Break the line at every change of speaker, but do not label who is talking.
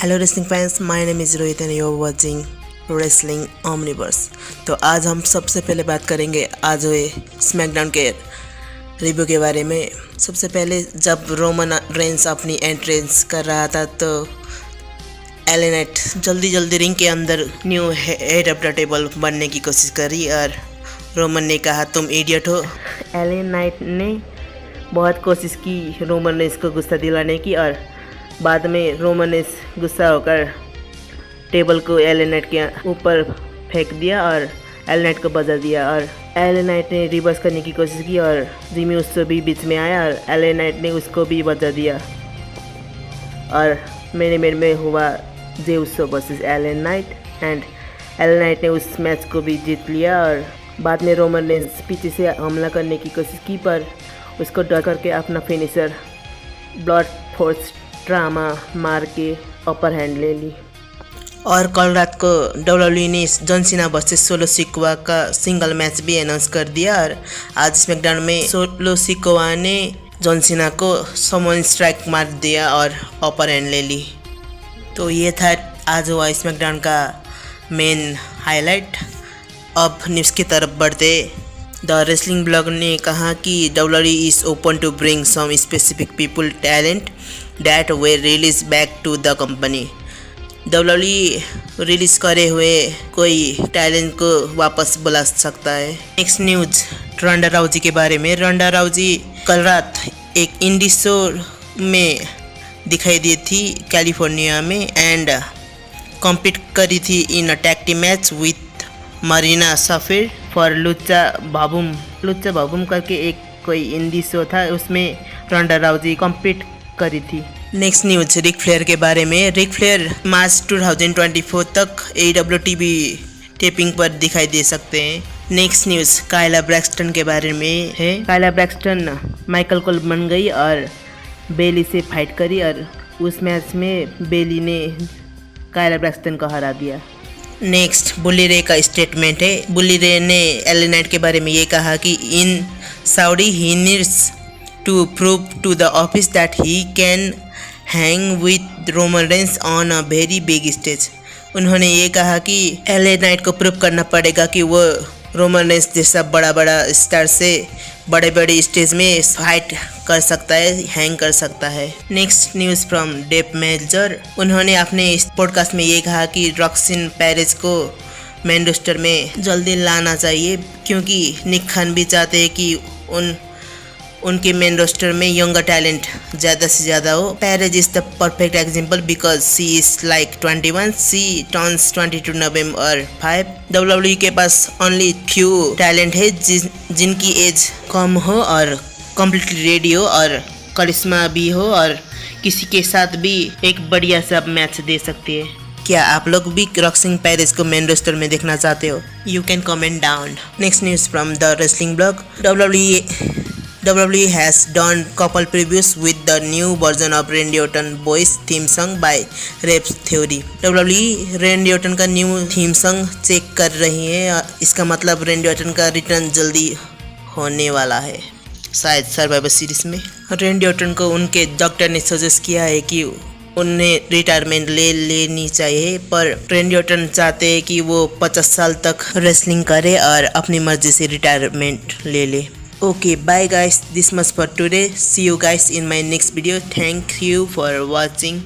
Hello wrestling fans, my name is Rohit and you are watching wrestling omniverse. तो आज हम सबसे पहले बात करेंगे आज हुए स्मैकडाउन के रिव्यू के बारे में। सबसे पहले जब रोमन रेंस अपनी एंट्रेंस कर रहा था तो एले नाइट जल्दी रिंग के अंदर new head of the table बनने की कोशिश करी और रोमन ने कहा तुम इडियट हो। एले नाइट ने बहुत कोशिश की रोमन रेंस को गुस्सा दिलाने की और बाद में रोमन रेंस गुस्सा होकर टेबल को एले नाइट के ऊपर फेंक दिया और एले नाइट को बजा दिया और एले नाइट ने रिवर्स करने की कोशिश की और जिमी उससे भी बीच में आया और एले नाइट ने उसको भी बजा दिया और मेरे में हुआ Jey Uso versus LA Knight and LA Knight ने उस मैच को भी जीत लिया। और बाद में रोमन रेंस पीछे से हमला करने की कोशिश की पर उसको डर करके अपना फिनिशर ब्लड फोर्स ड्रामा मार के अपर हैंड ले ली। और कल रात को डब्ल्यूडब्ल्यूई ने John Cena versus solo Sikoa का सिंगल मैच भी अनाउंस कर दिया और आज स्मैकडाउन में सोलो सिकोआ ने जॉन सीना को समन स्ट्राइक मार दिया और अपर हैंड ले ली। तो ये था आज हुआ स्मैकडाउन का मेन हाईलाइट। अब न्यूज़ की तरफ बढ़ते। द रेसलिंग ब्लॉग ने कहा कि WWE is open to bring some specific people talent that way release back to the company. WWE release करे हुए कोई टैलेंट को वापस बुला सकता है। नेक्स्ट न्यूज़ रंडा राउजी के बारे में। रंडा राउजी कल रात एक इंडी शो में दिखाई दी थी कैलिफोर्निया में एंड कॉम्पीट करी थी in a tag team match with Marina Shafir for Lucha VaVoom करके एक कोई इंडी शो था, उसमें रंडा राउजी कॉम्पीट करी थी। नेक्स्ट न्यूज़ रिक फ्लेयर के बारे में। रिक फ्लेयर मार्च 2024 तक AWTV टेपिंग पर दिखाई दे सकते हैं। नेक्स्ट न्यूज़ कायला ब्रैक्सटन के बारे में है। कायला ब्रैक्सटन माइकल कोल बन गई और बेली से फाइट करी और उस मैच में बेली ने कायला ब्रैक्सटन को हरा दिया। नेक्स्ट बुली रे का स्टेटमेंट है। बुली रे ने एले नाइट के बारे में ये कहा कि in Saudi he needs to prove to the office that he can hang with Roman Reigns on a very big stage. उन्होंने ये कहा कि एले नाइट को प्रूव करना पड़ेगा कि वो रोमन रेंस जैसा बड़ा स्टार से बड़े स्टेज में फाइट कर सकता है, हैंग कर सकता है। नेक्स्ट न्यूज़ फ्रॉम डेप मेजर। उन्होंने अपने इस पॉडकास्ट में ये कहा कि रॉक्सिन पेरेज को मेन रोस्टर में जल्दी लाना चाहिए क्योंकि निक खान भी चाहते हैं कि उनके मेन रोस्टर में यंगर टैलेंट ज़्यादा से ज़्यादा हो। Perez is the perfect example because she is like 21, she turns 22 November 5। WWE के पास ओनली फ्यू टैलेंट है जिनकी एज कम हो और कम्प्लीटली रेडी हो और करिश्मा भी हो और किसी के साथ भी एक बढ़िया सा मैच दे सकती है। क्या आप लोग भी रॉक्सिन पेरेज को मेन रोस्टर में देखना चाहते हो? You can comment down. Next news from the wrestling blog. WWE has done couple previews with the new version of Randy Orton voice theme song by Rap Theory। WWE Randy Orton का new theme song check कर रही है। इसका मतलब Randy Orton का return जल्दी होने वाला है, शायद सर्वाइवर सीरीज में। Randy Orton को उनके डॉक्टर ने सजेस्ट किया है कि उन्हें रिटायरमेंट ले लेनी चाहिए, पर Randy Orton चाहते हैं कि वो 50 साल तक रेसलिंग करे और अपनी मर्जी से रिटायरमेंट ले ले। Okay, bye guys, this much for today. See you guys in my next video. Thank you for watching.